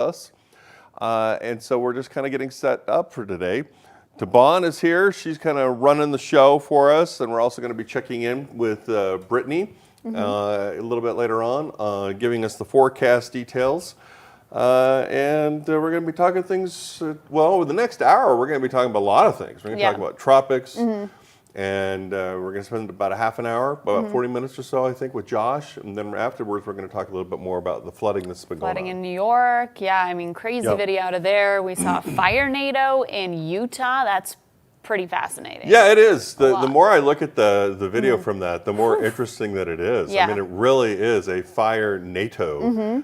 us. And so we're just kind of getting set up for today. Tabon is here. She's kind of running the show for us. And we're also going to be checking in with Brittany a little bit later on, giving us the forecast details. And we're going to be talking things, well, the next hour, we're going to be talking about a lot of things. We're going to talk about tropics. And we're going to spend about a half an hour, about 40 minutes or so, I think, with Josh. And then afterwards, we're going to talk a little bit more about the flooding that's been going on. Flooding in New York. Yeah, I mean, crazy video out of there. We saw a fire NATO in Utah. That's pretty fascinating. Yeah, it is. The more I look at the video from that, the more interesting that it is. Yeah. I mean, it really is a fire NATO,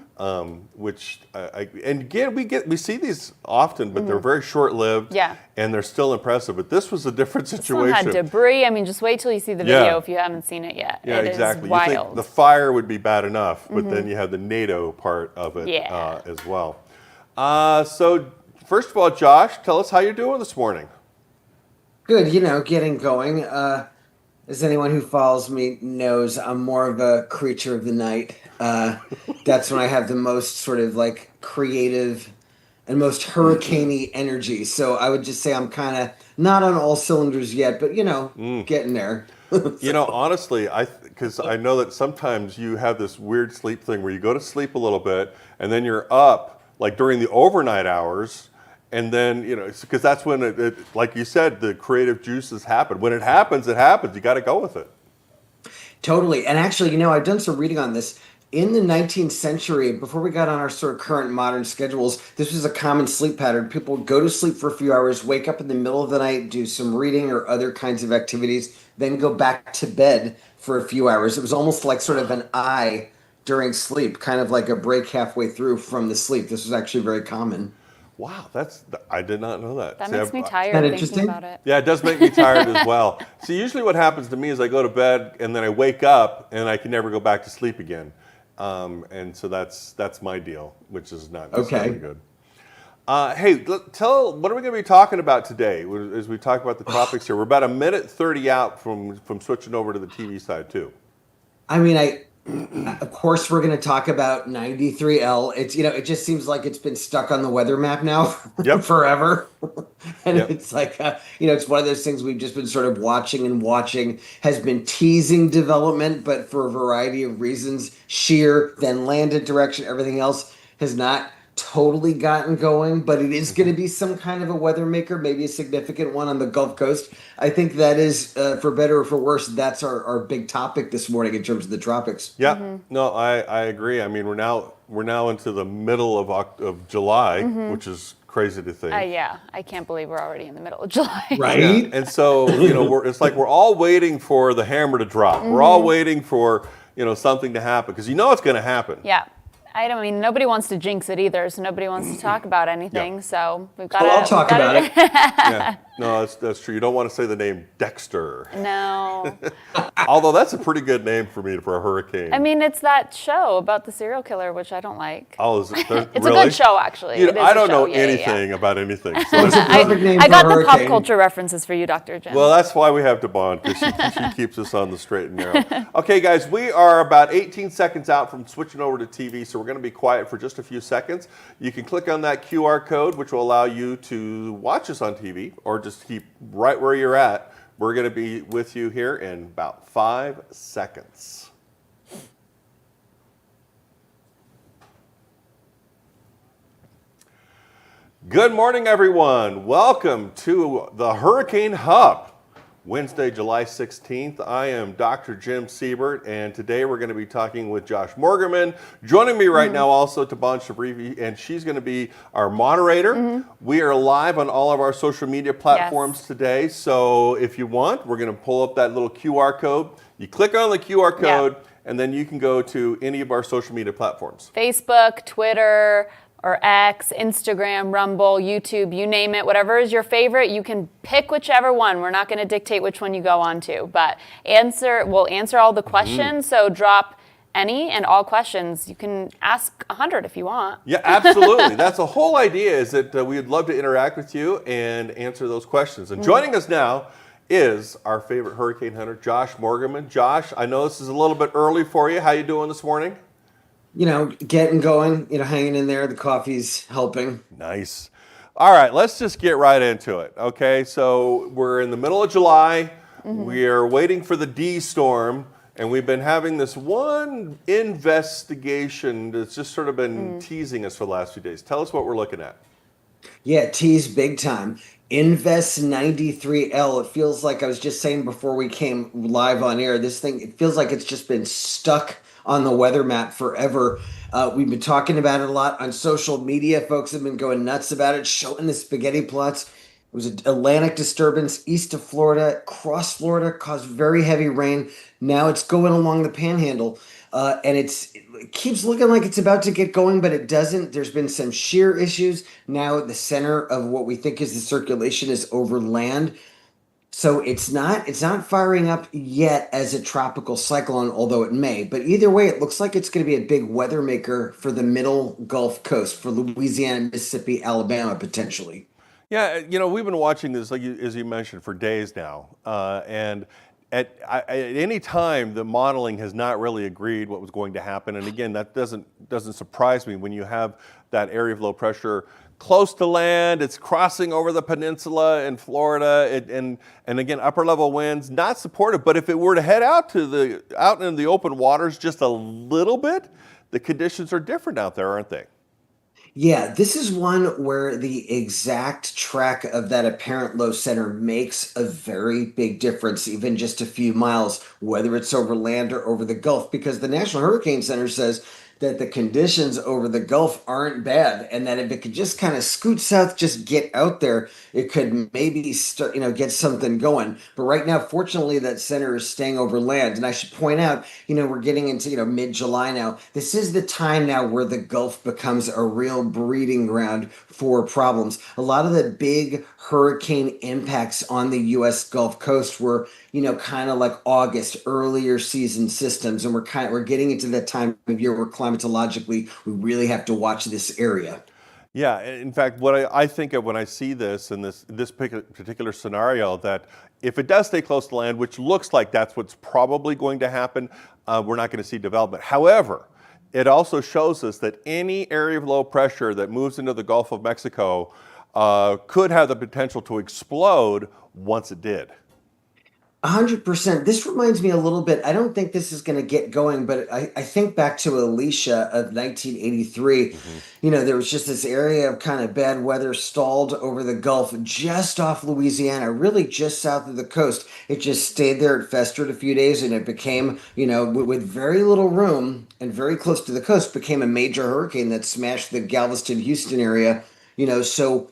which, and again, we see these often, but they're very short-lived. Yeah. And they're still impressive. But this was a different situation. This one had debris. I mean, just wait till you see the video if you haven't seen it yet. Yeah, it exactly. is wild. You think the fire would be bad enough, but then you have the NATO part of it as well. So first of all, Josh, tell us how you're doing this morning. Good, getting going. As anyone who follows me knows, I'm more of a creature of the night. That's when I have the most sort of like creative and most hurricane-y energy. So I would just say I'm kind of not on all cylinders yet, but getting there. Honestly, because I know that sometimes you have this weird sleep thing where you go to sleep a little bit and then you're up like during the overnight hours. And then, because that's when, it, like you said, the creative juices happen. When it happens, it happens. You got to go with it. Totally. And actually, I've done some reading on this. In the 19th century, before we got on our sort of current modern schedules, this was a common sleep pattern. People would go to sleep for a few hours, wake up in the middle of the night, do some reading or other kinds of activities, then go back to bed for a few hours. It was almost like sort of an eye during sleep, kind of like a break halfway through from the sleep. This was actually very common. Wow, I did not know that. That makes me tired thinking about it. Yeah, it does make me tired as well. See, usually what happens to me is I go to bed and then I wake up and I can never go back to sleep again. And so that's my deal, which is not necessarily good. Hey, what are we going to be talking about today as we talk about the tropics here? We're about a minute 30 out from switching over to the TV side too. I mean, of course, we're going to talk about 93L. It's it just seems like it's been stuck on the weather map now forever, and it's like it's one of those things we've just been sort of watching. Has been teasing development, but for a variety of reasons, sheer then landed direction, everything else has not totally gotten going, but it is going to be some kind of a weather maker, maybe a significant one on the Gulf Coast. I think that is, for better or for worse, that's our big topic this morning in terms of the tropics. Yeah, no, I agree. I mean, we're now into the middle of July, which is crazy to think. Yeah, I can't believe we're already in the middle of July. Right? Yeah. And so, it's like we're all waiting for the hammer to drop. We're all waiting for, something to happen because it's going to happen. Yeah. I mean, nobody wants to jinx it either, so nobody wants to talk about anything. So we've got to. I'll talk about it. Yeah, no, that's true. You don't want to say the name Dexter. No. Although that's a pretty good name for a hurricane. I mean, it's that show about the serial killer, which I don't like. Oh, is it? It's really? a good show, actually. I don't know anything about anything. So I got the pop culture references for you, Dr. Jim. Well, that's why we have Tabon, because she keeps us on the straight and narrow. Okay, guys, we are about 18 seconds out from switching over to TV, so we're going to be quiet for just a few seconds. You can click on that QR code, which will allow you to watch us on TV, or just keep right where you're at. We're going to be with you here in about 5 seconds. Good morning, everyone. Welcome to the Hurricane Hub. Wednesday, July 16th. I am Dr. Jim Siebert, and today we're going to be talking with Josh Morgerman. Joining me right now also Tabon Shabrivi, and she's going to be our moderator. We are live on all of our social media platforms today, so if you want, we're going to pull up that little QR code. You click on the QR code, and then you can go to any of our social media platforms. Facebook, Twitter, or X, Instagram, Rumble, YouTube, you name it, whatever is your favorite, you can pick whichever one. We're not going to dictate which one you go on to, but we'll answer all the questions, so drop any and all questions. You can ask 100 if you want. Yeah, absolutely. That's the whole idea, is that we'd love to interact with you and answer those questions. And joining us now is our favorite hurricane hunter, Josh Morgerman. Josh, I know this is a little bit early for you. How you doing this morning? getting going, hanging in there. The coffee's helping. Nice. All right, let's just get right into it. Okay, so we're in the middle of July. We're waiting for the D storm, and we've been having this one investigation that's just sort of been teasing us for the last few days. Tell us what we're looking at. Yeah, tease big time. Invest 93L. It feels like I was just saying before we came live on air, this thing, it feels like it's just been stuck on the weather map forever. We've been talking about it a lot on social media. Folks have been going nuts about it, showing the spaghetti plots. It was an Atlantic disturbance east of Florida, across Florida, caused very heavy rain. Now it's going along the panhandle. And it keeps looking like it's about to get going, but it doesn't. There's been some shear issues. Now the center of what we think is the circulation is over land. So it's not firing up yet as a tropical cyclone, although it may. But either way, it looks like it's going to be a big weather maker for the middle Gulf Coast, for Louisiana, Mississippi, Alabama, potentially. Yeah, we've been watching this, as you mentioned, for days now. And at any time, the modeling has not really agreed what was going to happen. And again, that doesn't surprise me when you have that area of low pressure close to land. It's crossing over the peninsula in Florida, and again, upper level winds not supportive. But if it were to head out in the open waters just a little bit, the conditions are different out there, aren't they? Yeah, this is one where the exact track of that apparent low center makes a very big difference, even just a few miles, whether it's over land or over the Gulf, because the National Hurricane Center says that the conditions over the Gulf aren't bad, and that if it could just kind of scoot south, just get out there, it could maybe start, get something going. But right now, fortunately, that center is staying over land. And I should point out, we're getting into, mid-July now. This is the time now where the Gulf becomes a real breeding ground for problems. A lot of the big hurricane impacts on the U.S. Gulf Coast were, kind of like August, earlier season systems. And we're getting into that time of year where climatologically we really have to watch this area. Yeah, in fact, what I think of when I see this in this particular scenario, that if it does stay close to land, which looks like that's what's probably going to happen, we're not going to see development. However, it also shows us that any area of low pressure that moves into the Gulf of Mexico could have the potential to explode once it did. 100%. This reminds me a little bit. I don't think this is going to get going, but I think back to Alicia of 1983. There was just this area of kind of bad weather stalled over the Gulf just off Louisiana, really just south of the coast. It just stayed there. It festered a few days and it became, with very little room and very close to the coast, became a major hurricane that smashed the Galveston, Houston area. So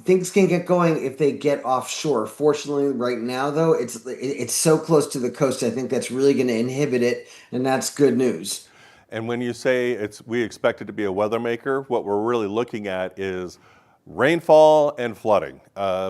things can get going if they get offshore. Fortunately, right now though, it's so close to the coast. I think that's really going to inhibit it, and that's good news. And when you say we expect it to be a weather maker, what we're really looking at is rainfall and flooding,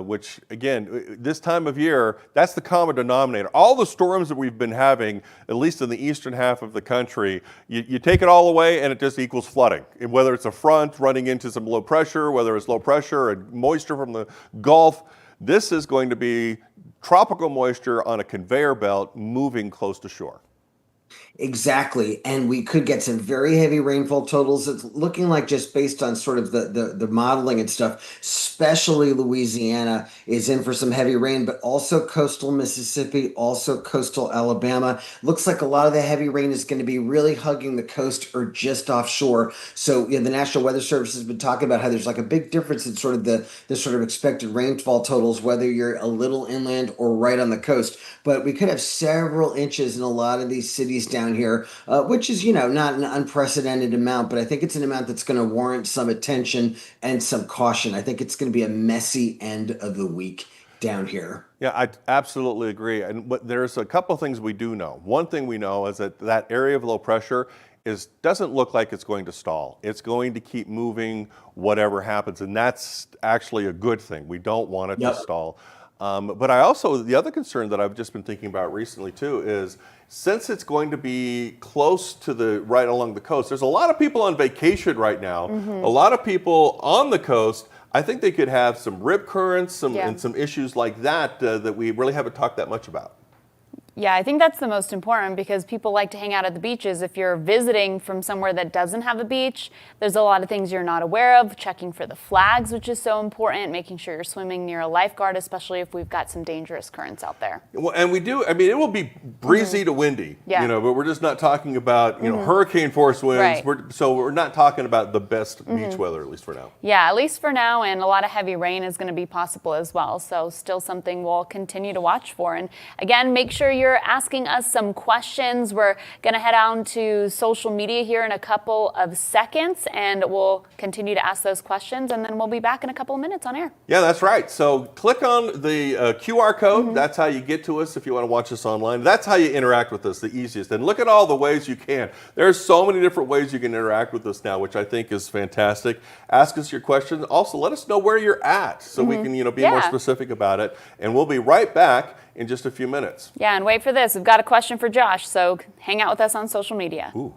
which again, this time of year, that's the common denominator. All the storms that we've been having, at least in the eastern half of the country, you take it all away and it just equals flooding. And whether it's a front running into some low pressure, whether it's low pressure and moisture from the Gulf, this is going to be tropical moisture on a conveyor belt moving close to shore. Exactly. And we could get some very heavy rainfall totals. It's looking like, just based on sort of the modeling and stuff, especially Louisiana is in for some heavy rain, but also coastal Mississippi, also coastal Alabama. Looks like a lot of the heavy rain is going to be really hugging the coast or just offshore. So the National Weather Service has been talking about how there's like a big difference in sort of the sort of expected rainfall totals, whether you're a little inland or right on the coast. But we could have several inches in a lot of these cities down here, which is, not an unprecedented amount, but I think it's an amount that's going to warrant some attention and some caution. I think it's going to be a messy end of the week down here. Yeah, I absolutely agree. But there's a couple of things we do know. One thing we know is that area of low pressure doesn't look like it's going to stall. It's going to keep moving whatever happens, and that's actually a good thing. We don't want it to stall. But the other concern that I've just been thinking about recently too is, since it's going to be close to right along the coast, there's a lot of people on vacation right now, a lot of people on the coast. I think they could have some rip currents and some issues like that that we really haven't talked that much about. Yeah, I think that's the most important because people like to hang out at the beaches. If you're visiting from somewhere that doesn't have a beach, there's a lot of things you're not aware of, checking for the flags, which is so important, making sure you're swimming near a lifeguard, especially if we've got some dangerous currents out there. Well, and we do, I mean, it will be breezy to windy, Yeah. but we're just not talking about, hurricane force winds. Right. So we're not talking about the best beach weather, at least for now. Yeah, at least for now, and a lot of heavy rain is going to be possible as well. So still something we'll continue to watch for. And again, make sure you're asking us some questions. We're going to head on to social media here in a couple of seconds, and we'll continue to ask those questions, and then we'll be back in a couple of minutes on air. Yeah, that's right. So click on the QR code. That's how you get to us if you want to watch us online. That's how you interact with us the easiest. And look at all the ways you can. There's so many different ways you can interact with us now, which I think is fantastic. Ask us your questions. Also, let us know where you're at so we can be more specific about it. And we'll be right back in just a few minutes. Yeah, and wait for this. We've got a question for Josh, so hang out with us on social media. Ooh.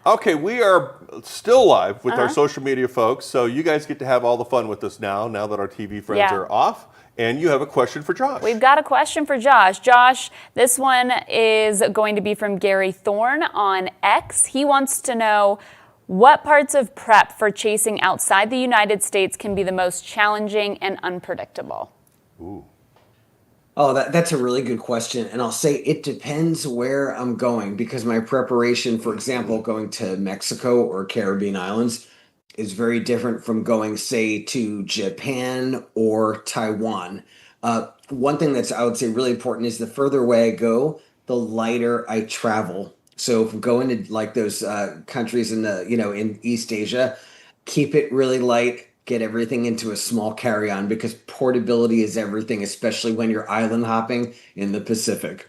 Okay, we are still live with our social media folks, so you guys get to have all the fun with us now that our TV friends are off. And you have a question for Josh. We've got a question for Josh. Josh, this one is going to be from Gary Thorne on X. He wants to know what parts of prep for chasing outside the United States can be the most challenging and unpredictable? Ooh. Oh, that's a really good question. And I'll say it depends where I'm going because my preparation, for example, going to Mexico or Caribbean islands is very different from going, say, to Japan or Taiwan. One thing that's, I would say, really important is the further away I go, the lighter I travel. So if I'm going to like those countries in in East Asia, keep it really light. Get everything into a small carry-on because portability is everything, especially when you're island hopping in the Pacific.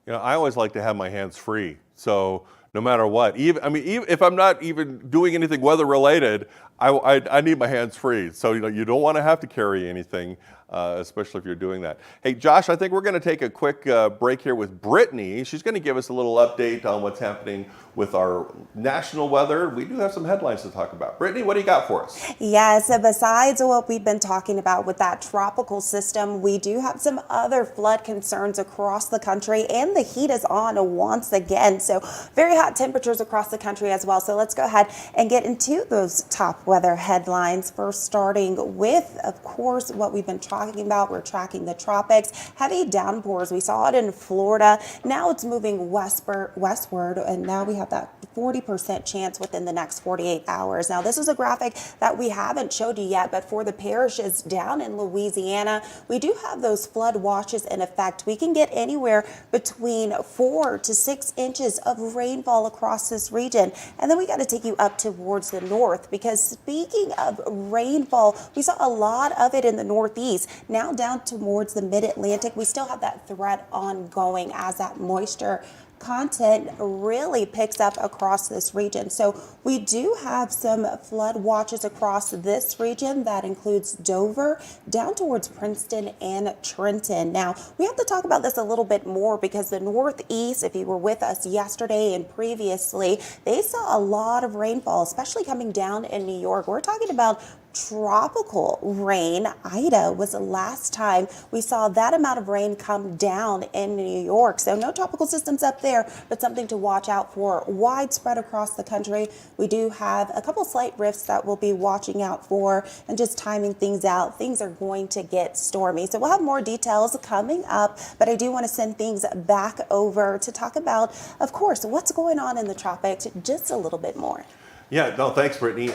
I always like to have my hands free. So no matter what, even if I'm not even doing anything weather related, I need my hands free. So you don't want to have to carry anything, especially if you're doing that. Hey, Josh, I think we're going to take a quick break here with Brittany. She's going to give us a little update on what's happening with our national weather. We do have some headlines to talk about. Brittany, what do you got for us? Yes, so besides what we've been talking about with that tropical system, we do have some other flood concerns across the country, and the heat is on once again. So very hot temperatures across the country as well. So let's go ahead and get into those top weather headlines. First, starting with, of course, what we've been talking about. We're tracking the tropics. Heavy downpours. We saw it in Florida. Now it's moving westward, and now we have that 40% chance within the next 48 hours. Now, this is a graphic that we haven't showed you yet, but for the parishes down in Louisiana, we do have those flood watches in effect. We can get anywhere between 4 to 6 inches of rainfall across this region. And then we got to take you up towards the north because speaking of rainfall, we saw a lot of it in the northeast. Now down towards the mid-Atlantic, we still have that threat ongoing as that moisture content really picks up across this region. So we do have some flood watches across this region. That includes Dover down towards Princeton and Trenton. Now, we have to talk about this a little bit more because the Northeast, if you were with us yesterday and previously, they saw a lot of rainfall, especially coming down in New York. We're talking about tropical rain. Ida was the last time we saw that amount of rain come down in New York. So no tropical systems up there, but something to watch out for widespread across the country. We do have a couple slight rifts that we'll be watching out for and just timing things out. Things are going to get stormy. So we'll have more details coming up, but I do want to send things back over to talk about, of course, what's going on in the tropics just a little bit more. Yeah, no, thanks, Brittany.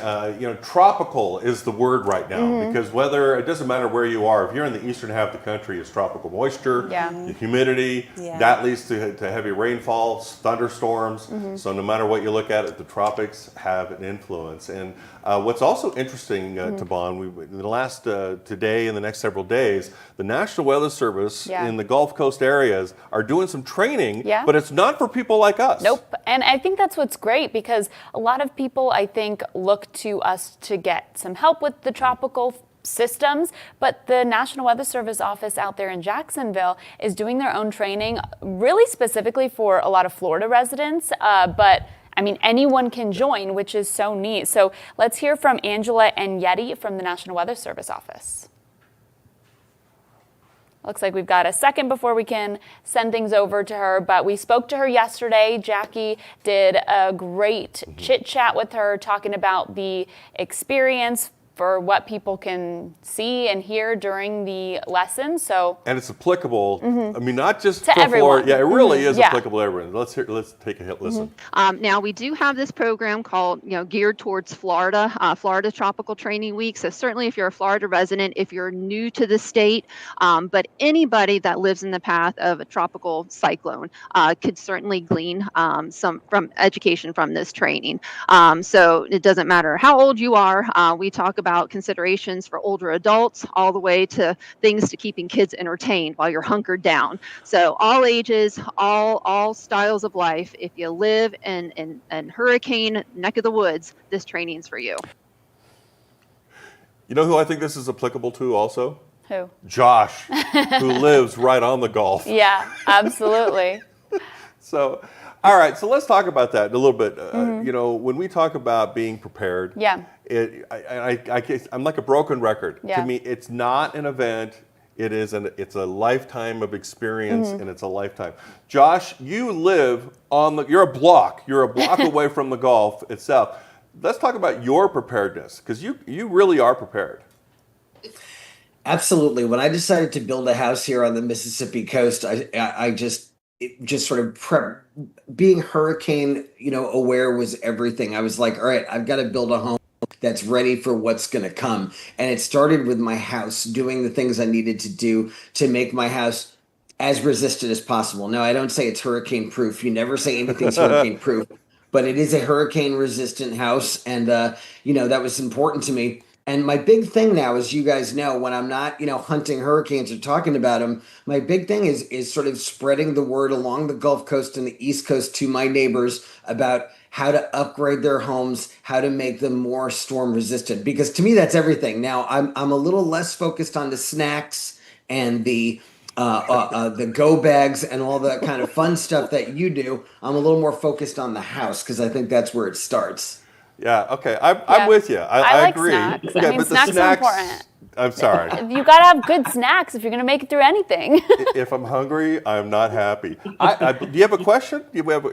Tropical is the word right now because weather, it doesn't matter where you are. If you're in the eastern half of the country, it's tropical moisture, the humidity, that leads to heavy rainfall, thunderstorms. So no matter what you look at, the tropics have an influence. And what's also interesting, Tabon, in the last, today and the next several days, the National Weather Service in the Gulf Coast areas are doing some training, but it's not for people like us. Nope. And I think that's what's great because a lot of people, I think, look to us to get some help with the tropical systems, but the National Weather Service office out there in Jacksonville is doing their own training really specifically for a lot of Florida residents, but I mean, anyone can join, which is so neat. So let's hear from Angela and Yeti from the National Weather Service office. Looks like we've got a second before we can send things over to her, but we spoke to her yesterday. Jackie did a great chit chat with her, talking about the experience for what people can see and hear during the lesson. So, and it's applicable. I mean, not just to for everyone. Florida. Yeah, it really is Yeah. applicable to everyone. Let's take a listen. Now we do have this program called, geared towards Florida, Florida Tropical Training Week. So certainly, if you're a Florida resident, if you're new to the state, but anybody that lives in the path of a tropical cyclone could certainly glean some from education from this training. So it doesn't matter how old you are. We talk about considerations for older adults, all the way to things to keeping kids entertained while you're hunkered down. So all ages, all styles of life. If you live in hurricane neck of the woods, this training's for you. You know who I think this is applicable to also? Who? Josh, who lives right on the Gulf. Yeah, absolutely. So, all right, so let's talk about that a little bit. When we talk about being prepared, Yeah. I'm like a broken record. Yeah. To me, it's not an event. It's a lifetime of experience, and it's a lifetime. Josh, you live you're a block away from the Gulf itself. Let's talk about your preparedness, because you really are prepared. Absolutely. When I decided to build a house here on the Mississippi coast, I just sort of being hurricane, aware was everything. I was like, all right, I've got to build a home that's ready for what's going to come. And it started with my house, doing the things I needed to do to make my house as resistant as possible. Now, I don't say it's hurricane proof. You never say anything's hurricane proof, but it is a hurricane resistant house. And, that was important to me. And my big thing now, as you guys know, when I'm not, hunting hurricanes or talking about them, my big thing is sort of spreading the word along the Gulf Coast and the East Coast to my neighbors about how to upgrade their homes, how to make them more storm resistant. Because to me, that's everything. Now, I'm a little less focused on the snacks and the go bags and all that kind of fun stuff that you do. I'm a little more focused on the house, because I think that's where it starts. Yeah, okay. I'm with you. I like agree. snacks. Okay, I mean, but the snacks are important. I'm sorry. You got to have good snacks if you're going to make it through anything. If I'm hungry, I'm not happy. Do you have a question?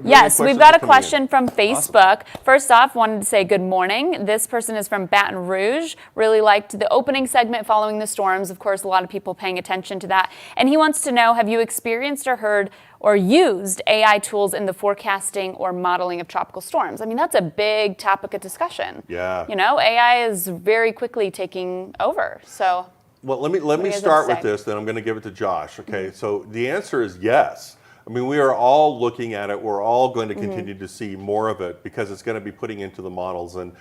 Yes, we've got a question from Facebook. Awesome. First off, wanted to say good morning. This person is from Baton Rouge. Really liked the opening segment following the storms. Of course, a lot of people paying attention to that. And he wants to know, have you experienced or heard or used AI tools in the forecasting or modeling of tropical storms? I mean, that's a big topic of discussion. Yeah. AI is very quickly taking over. So, well, let me start with this, then I'm going to give it to Josh. Okay, so the answer is yes. I mean, we are all looking at it. We're all going to continue to see more of it, because it's going to be putting into the models, and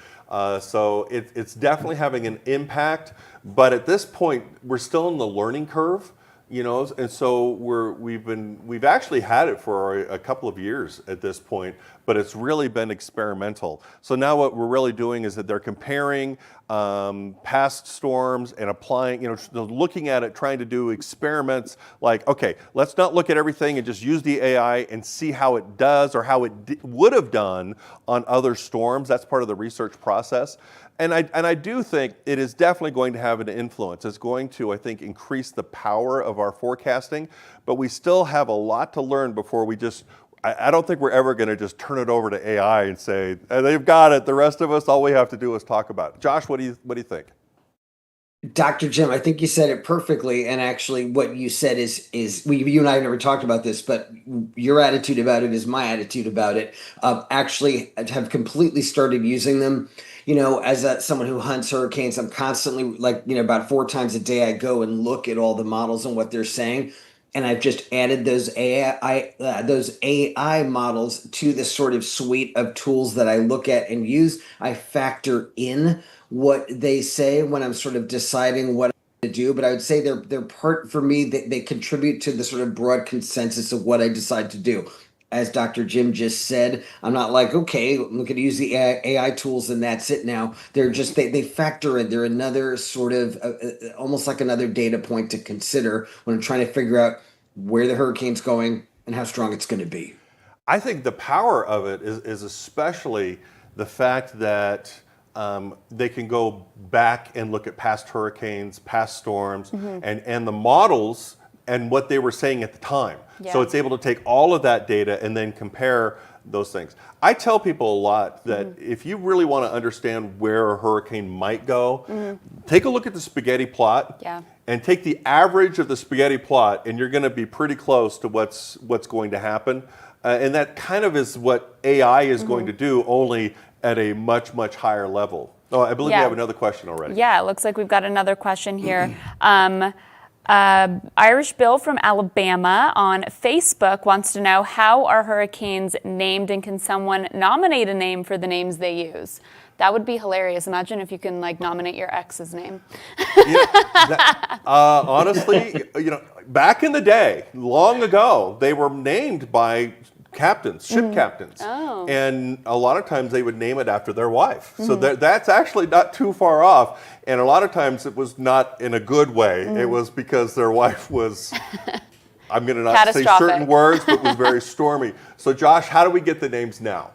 so it's definitely having an impact. But at this point, we're still in the learning curve. And so we've actually had it for a couple of years at this point, but it's really been experimental. So now what we're really doing is that they're comparing past storms and applying, looking at it, trying to do experiments like, okay, let's not look at everything and just use the AI and see how it does or how it would have done on other storms. That's part of the research process. And I do think it is definitely going to have an influence. It's going to, I think, increase the power of our forecasting, but we still have a lot to learn before we just, I don't think we're ever going to just turn it over to AI and say, they've got it. The rest of us, all we have to do is talk about it. Josh, what do you think? Dr. Jim, I think you said it perfectly. And actually what you said is you and I have never talked about this, but your attitude about it is my attitude about it. Actually, I have completely started using them. As someone who hunts hurricanes, I'm constantly about 4 times a day, I go and look at all the models and what they're saying. And I've just added those AI models to the sort of suite of tools that I look at and use. I factor in what they say when I'm sort of deciding what to do, but I would say they're part, for me, they contribute to the sort of broad consensus of what I decide to do. As Dr. Jim just said, I'm not like, okay, I'm going to use the AI tools and that's it now. They're just, they factor in. They're another sort of, almost like another data point to consider when I'm trying to figure out where the hurricane's going and how strong it's going to be. I think the power of it is especially the fact that they can go back and look at past hurricanes, past storms, and the models and what they were saying at the time. Yeah. So it's able to take all of that data and then compare those things. I tell people a lot that if you really want to understand where a hurricane might go, take a look at the spaghetti plot and take the average of the spaghetti plot, and you're going to be pretty close to what's going to happen. And that kind of is what AI is going to do, only at a much, much higher level. Oh, I believe we have another question already. Yeah, it looks like we've got another question here. Irish Bill from Alabama on Facebook wants to know, how are hurricanes named, and can someone nominate a name for the names they use? That would be hilarious. Imagine if you can nominate your ex's name. Honestly, back in the day, long ago, they were named by captains, ship captains. Oh. And a lot of times they would name it after their wife. So that's actually not too far off. And a lot of times it was not in a good way. It was because their wife was, I'm going to not say certain words, but was very stormy. So Josh, how do we get the names now?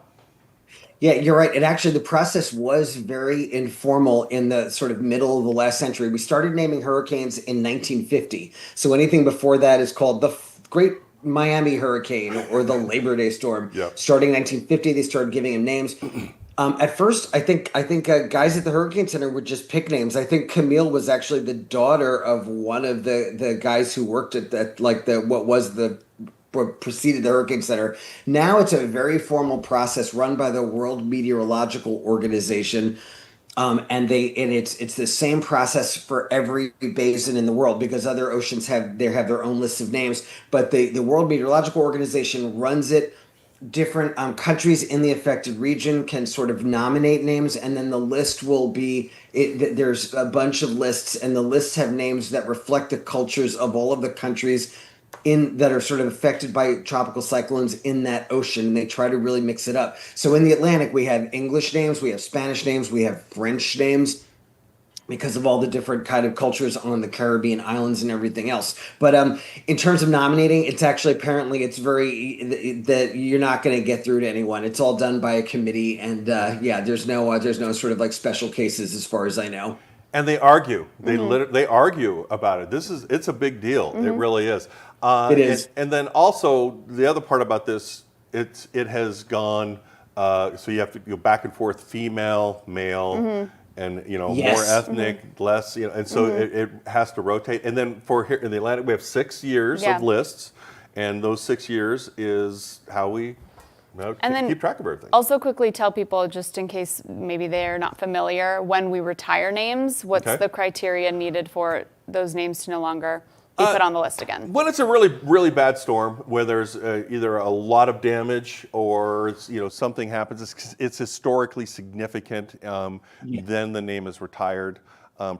Yeah, you're right. And actually, the process was very informal in the sort of middle of the last century. We started naming hurricanes in 1950. So anything before that is called the Great Miami Hurricane or the Labor Day Storm. Yep. Starting in 1950, they started giving them names. At first, I think guys at the Hurricane Center would just pick names. I think Camille was actually the daughter of one of the guys who worked at what preceded the Hurricane Center. Now it's a very formal process run by the World Meteorological Organization. And it's the same process for every basin in the world, because other oceans have their own lists of names. But the World Meteorological Organization runs it. Different countries in the affected region can sort of nominate names, and then the list will be. There's a bunch of lists, and the lists have names that reflect the cultures of all of the countries that are sort of affected by tropical cyclones in that ocean, and they try to really mix it up. So in the Atlantic, we have English names, we have Spanish names, we have French names, because of all the different kind of cultures on the Caribbean islands and everything else. But in terms of nominating, it's actually apparently it's very that you're not going to get through to anyone. It's all done by a committee, and there's no sort of special cases as far as I know. And they argue. They argue about it. It's a big deal. It really is. It is. And then also the other part about this, it has gone. So you have to go back and forth, female, male, and more ethnic, less. And so it has to rotate. And then for here in the Atlantic, we have 6 years of lists, and those 6 years is how we keep track of everything. Also, quickly tell people, just in case maybe they're not familiar, when we retire names, what's the criteria needed for those names to no longer be put on the list again? When it's a really, really bad storm, where there's either a lot of damage or something happens, it's historically significant, then the name is retired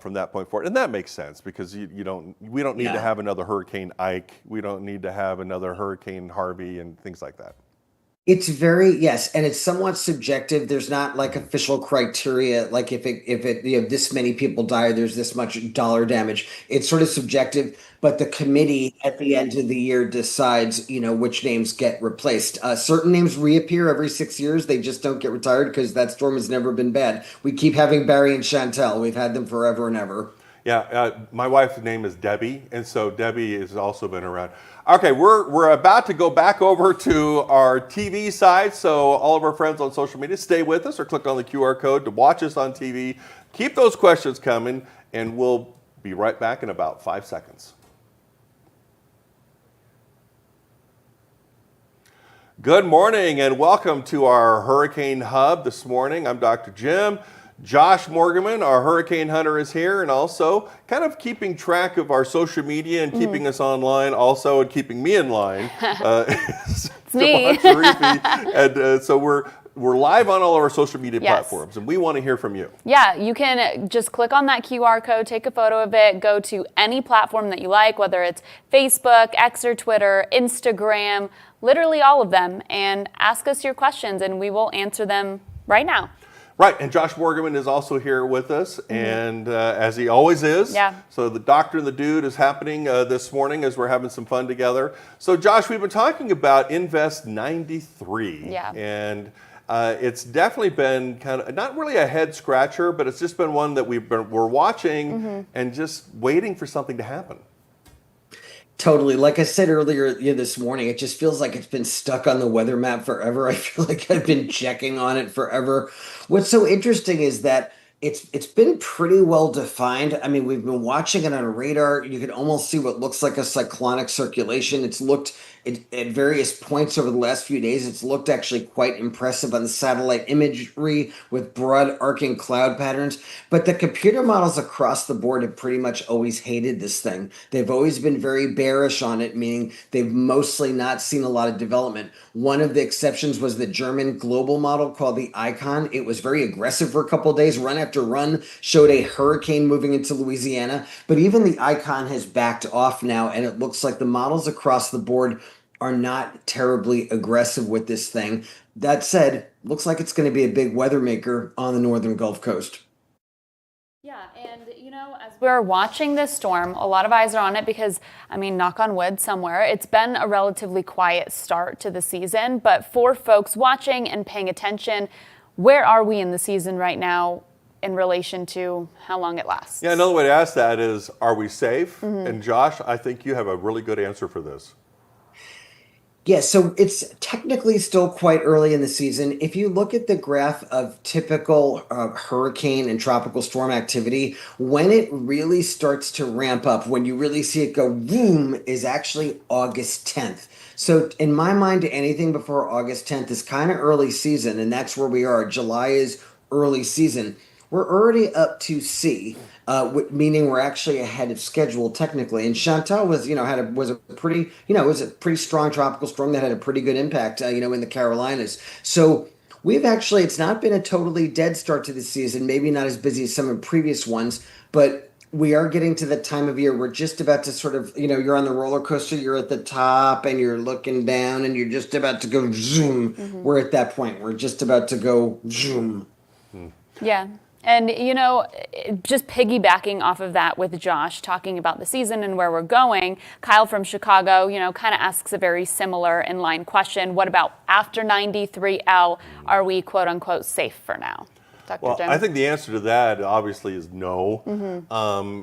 from that point forward, and that makes sense, because we don't need to have another Hurricane Ike, we don't need to have another Hurricane Harvey and things like that. It's and it's somewhat subjective. There's not official criteria, like if this many people die, there's this much dollar damage. It's sort of subjective, but the committee at the end of the year decides, which names get replaced. Certain names reappear every 6 years. They just don't get retired because that storm has never been bad. We keep having Barry and Chantel. We've had them forever and ever. Yeah, my wife's name is Debbie, and so Debbie has also been around. Okay, we're about to go back over to our TV side, so all of our friends on social media, stay with us or click on the QR code to watch us on TV. Keep those questions coming, and we'll be right back in about 5 seconds. Good morning, and welcome to our Hurricane Hub this morning. I'm Dr. Jim. Josh Morgerman, our hurricane hunter, is here, and also kind of keeping track of our social media and keeping us online, also, and keeping me in line. It's me. And so we're live on all of our social media platforms, and we want to hear from you. Yeah, you can just click on that QR code, take a photo of it, go to any platform that you like, whether it's Facebook, X or Twitter, Instagram, literally all of them, and ask us your questions, and we will answer them right now. Right, and Josh Morgerman is also here with us, and as he always is. Yeah. So the Doctor and the Dude is happening this morning as we're having some fun together. So Josh, we've been talking about Invest 93. Yeah. And it's definitely been kind of, not really a head scratcher, but it's just been one that we're watching and just waiting for something to happen. Totally. Like I said earlier this morning, it just feels like it's been stuck on the weather map forever. I feel like I've been checking on it forever. What's so interesting is that it's been pretty well defined. I mean, we've been watching it on a radar. You can almost see what looks like a cyclonic circulation. It's looked at various points over the last few days. It's looked actually quite impressive on the satellite imagery with broad arcing cloud patterns. But the computer models across the board have pretty much always hated this thing. They've always been very bearish on it, meaning they've mostly not seen a lot of development. One of the exceptions was the German global model called the Icon. It was very aggressive for a couple of days, run after run, showed a hurricane moving into Louisiana. But even the Icon has backed off now, and it looks like the models across the board are not terribly aggressive with this thing. That said, looks like it's going to be a big weather maker on the northern Gulf Coast. Yeah, and as we're watching this storm, a lot of eyes are on it because, knock on wood somewhere, it's been a relatively quiet start to the season. But for folks watching and paying attention, where are we in the season right now in relation to how long it lasts? Yeah, another way to ask that is, are we safe? And Josh, I think you have a really good answer for this. Yeah, so it's technically still quite early in the season. If you look at the graph of typical hurricane and tropical storm activity, when it really starts to ramp up, when you really see it go boom, is actually August 10th. So in my mind, anything before August 10th is kind of early season, and that's where we are. July is early season. We're already up to C, meaning we're actually ahead of schedule technically. And Chantal was a pretty strong tropical storm that had a pretty good impact, in the Carolinas. So it's not been a totally dead start to the season. Maybe not as busy as some of the previous ones, but we are getting to the time of year we're just about to sort of, you're on the roller coaster, you're at the top and you're looking down and you're just about to go zoom. We're at that point. We're just about to go zoom. Yeah. And, just piggybacking off of that with Josh talking about the season and where we're going, Kyle from Chicago, kind of asks a very similar inline question. What about after 93L? Are we, quote unquote, safe for now? Dr. Well, Jim? I think the answer to that obviously is no.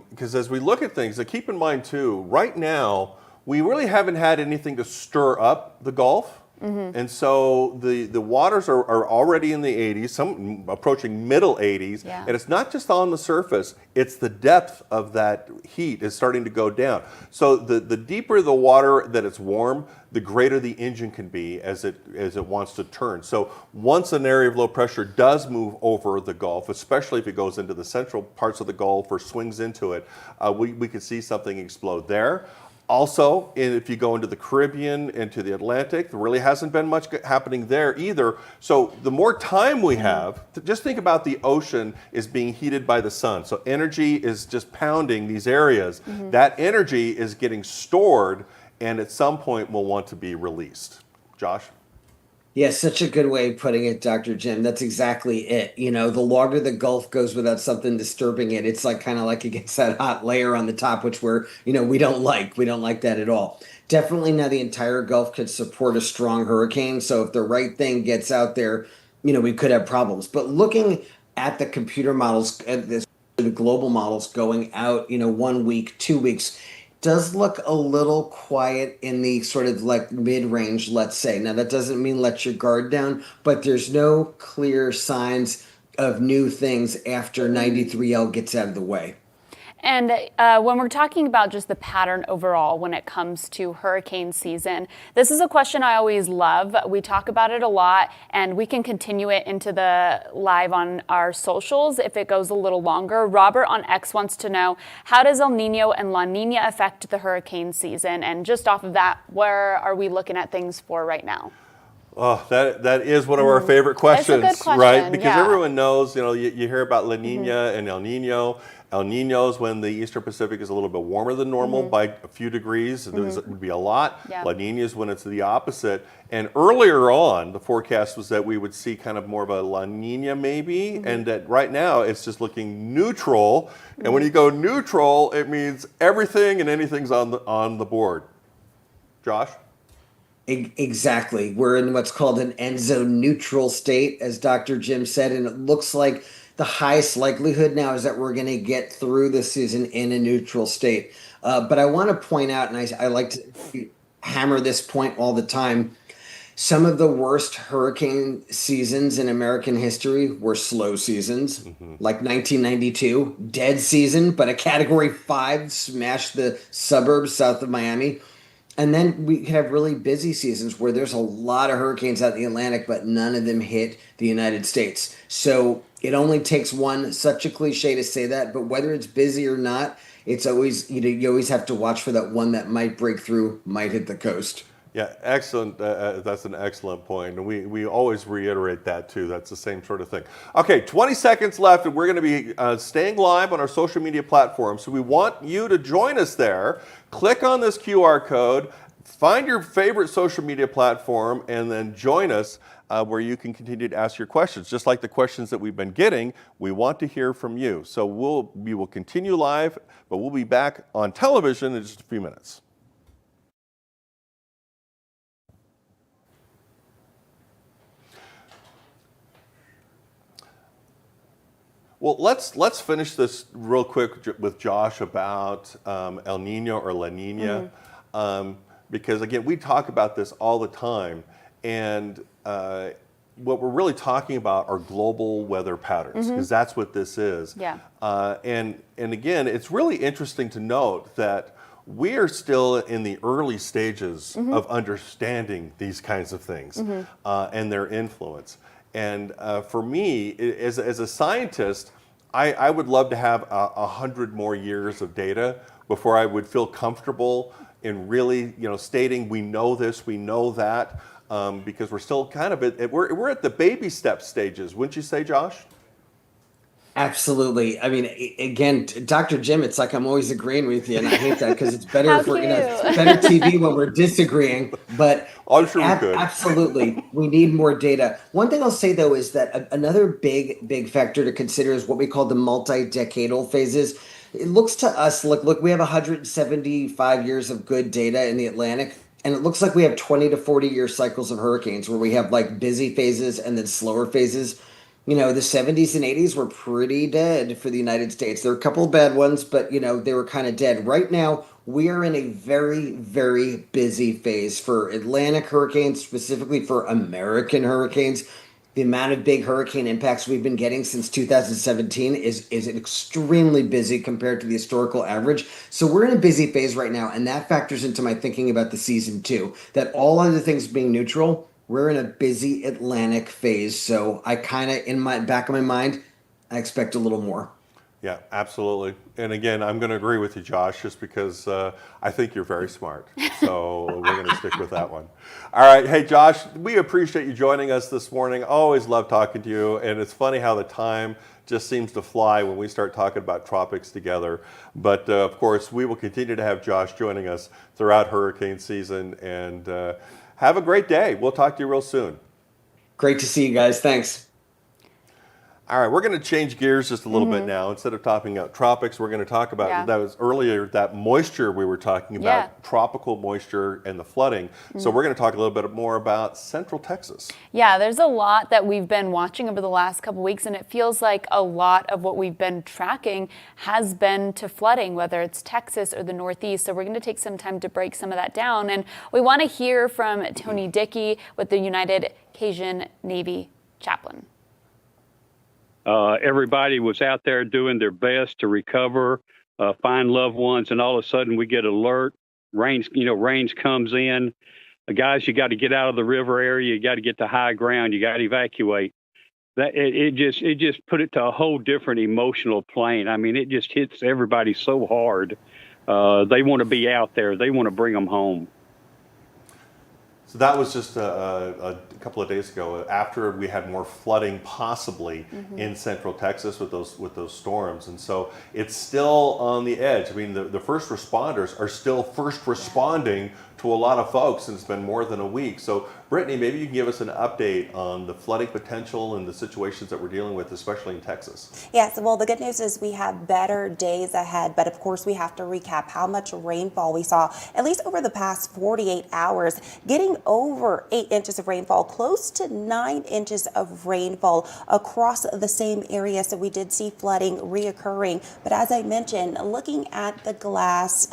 Because as we look at things, keep in mind too, right now, we really haven't had anything to stir up the Gulf. And so the waters are already in the 80s, some approaching middle 80s. Yeah. And it's not just on the surface, it's the depth of that heat is starting to go down. So the deeper the water that it's warm, the greater the engine can be as it wants to turn. So once an area of low pressure does move over the Gulf, especially if it goes into the central parts of the Gulf or swings into it, we could see something explode there. Also, if you go into the Caribbean, into the Atlantic, there really hasn't been much happening there either. So the more time we have, just think about the ocean is being heated by the sun. So energy is just pounding these areas. That energy is getting stored and at some point will want to be released. Josh? Yeah, such a good way of putting it, Dr. Jim. That's exactly it. The longer the Gulf goes without something disturbing it, it's kind of like it gets that hot layer on the top, which we don't like. We don't like that at all. Definitely now the entire Gulf could support a strong hurricane. So if the right thing gets out there, we could have problems. But looking at the computer models, at the global models going out, 1 week, 2 weeks, does look a little quiet in the sort of mid-range, let's say. Now, that doesn't mean let your guard down, but there's no clear signs of new things after 93L gets out of the way. And when we're talking about just the pattern overall when it comes to hurricane season, this is a question I always love. We talk about it a lot, and we can continue it into the live on our socials if it goes a little longer. Robert on X wants to know, how does El Nino and La Nina affect the hurricane season? And just off of that, where are we looking at things for right now? Oh, that is one of our favorite questions, It's a good right? question, Because yeah. everyone knows, you hear about La Nina and El Nino. El Nino is when the Eastern Pacific is a little bit warmer than normal by a few degrees. It would be a lot. Yeah. La Nina is when it's the opposite. And earlier on, the forecast was that we would see kind of more of a La Nina maybe, and that right now it's just looking neutral. And when you go neutral, it means everything and anything's on the board. Josh? Exactly. We're in what's called an enso neutral state, as Dr. Jim said, and it looks like the highest likelihood now is that we're going to get through the season in a neutral state. But I want to point out, and I like to hammer this point all the time, some of the worst hurricane seasons in American history were slow seasons, like 1992, dead season, but a Category 5 smashed the suburbs south of Miami. And then we could have really busy seasons where there's a lot of hurricanes out in the Atlantic, but none of them hit the United States. So it only takes one, such a cliche to say that, but whether it's busy or not, it's always, you always have to watch for that one that might break through, might hit the coast. Yeah, excellent. That's an excellent point. And we always reiterate that too. That's the same sort of thing. Okay, 20 seconds left, and we're going to be staying live on our social media platforms. So we want you to join us there. Click on this QR code, find your favorite social media platform, and then join us where you can continue to ask your questions. Just like the questions that we've been getting, we want to hear from you. So we will continue live, but we'll be back on television in just a few minutes. Well, let's finish this real quick with Josh about El Nino or La Nina, because again, we talk about this all the time, and what we're really talking about are global weather patterns, because that's what this is. Yeah. And again, it's really interesting to note that we are still in the early stages of understanding these kinds of things and their influence. And for me, as a scientist, I would love to have 100 more years of data before I would feel comfortable in really, stating we know this, we know that, because we're still kind of we're at the baby step stages, wouldn't you say, Josh? Absolutely. I mean, again, Dr. Jim, it's like I'm always agreeing with you, and I hate that because it's better How if we're, cute. it's better TV when we're disagreeing. But I'm sure we could. absolutely, we need more data. One thing I'll say though is that another big factor to consider is what we call the multi-decadal phases. It looks to us look, we have 175 years of good data in the Atlantic. And it looks like we have 20 to 40 year cycles of hurricanes where we have like busy phases and then slower phases. The 70s and 80s were pretty dead for the United States. There were a couple of bad ones, but, they were kind of dead. Right now, we are in a very, very busy phase for Atlantic hurricanes, specifically for American hurricanes. The amount of big hurricane impacts we've been getting since 2017 is extremely busy compared to the historical average. So we're in a busy phase right now, and that factors into my thinking about the season too. That all other things being neutral, we're in a busy Atlantic phase. So I kind of, in my back of my mind, I expect a little more. Yeah, absolutely. And again, I'm going to agree with you, Josh, just because I think you're very smart. So we're going to stick with that one. All right. Hey, Josh, we appreciate you joining us this morning. Always love talking to you. And it's funny how the time just seems to fly when we start talking about tropics together. But of course, we will continue to have Josh joining us throughout hurricane season. And have a great day. We'll talk to you real soon. Great to see you guys. Thanks. All right, we're going to change gears just a little bit now. Instead of talking about tropics, we're going to talk about, that was earlier, that moisture we were talking about, tropical moisture and the flooding. So we're going to talk a little bit more about Central Texas. Yeah, there's a lot that we've been watching over the last couple weeks, and it feels like a lot of what we've been tracking has been to flooding, whether it's Texas or the Northeast. So we're going to take some time to break some of that down. And we want to hear from Tony Dickey with the United Cajun Navy chaplain. Everybody was out there doing their best to recover, find loved ones, and all of a sudden we get alert. Rain comes in. Guys, you got to get out of the river area. You got to get to high ground. You got to evacuate. That it just put it to a whole different emotional plane. I mean, it just hits everybody so hard. They want to be out there. They want to bring them home. So that was just a couple of days ago, after we had more flooding possibly in central Texas with those storms. And so it's still on the edge. I mean, the first responders are still first responding to a lot of folks, and it's been more than a week. So Brittany, maybe you can give us an update on the flooding potential and the situations that we're dealing with, especially in Texas. Yes, well, the good news is we have better days ahead, but of course we have to recap how much rainfall we saw, at least over the past 48 hours, getting over 8 inches of rainfall, close to 9 inches of rainfall across the same area. So we did see flooding reoccurring. But as I mentioned, looking at the glass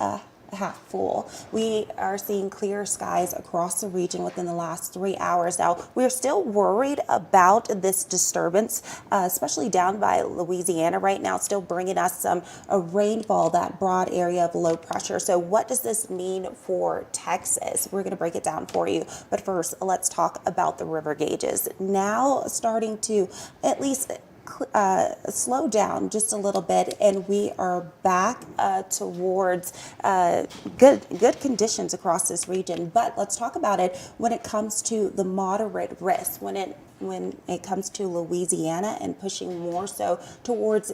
half full, we are seeing clear skies across the region within the last 3 hours. Now, we're still worried about this disturbance, especially down by Louisiana right now, still bringing us some rainfall, that broad area of low pressure. So what does this mean for Texas? We're going to break it down for you. But first, let's talk about the river gauges. Now starting to at least slow down just a little bit, and we are back towards good conditions across this region. But let's talk about it when it comes to the moderate risk, when it comes to Louisiana and pushing more so towards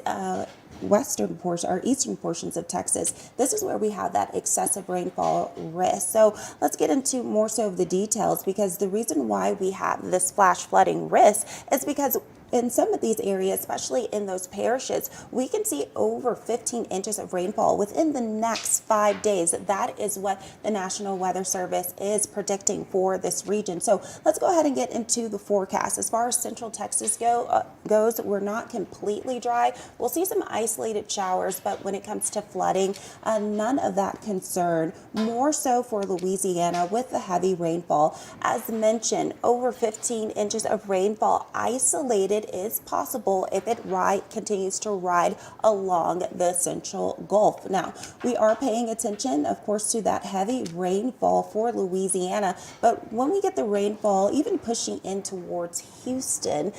western portion or eastern portions of Texas. This is where we have that excessive rainfall risk. So let's get into more so of the details, because the reason why we have this flash flooding risk is because in some of these areas, especially in those parishes, we can see over 15 inches of rainfall within the next 5 days. That is what the National Weather Service is predicting for this region. So let's go ahead and get into the forecast. As far as central Texas goes, we're not completely dry. We'll see some isolated showers, but when it comes to flooding, none of that concern. More so for Louisiana with the heavy rainfall. As mentioned, over 15 inches of rainfall isolated is possible if it continues to ride along the central Gulf. Now, we are paying attention, of course, to that heavy rainfall for Louisiana, but when we get the rainfall, even pushing in towards Houston,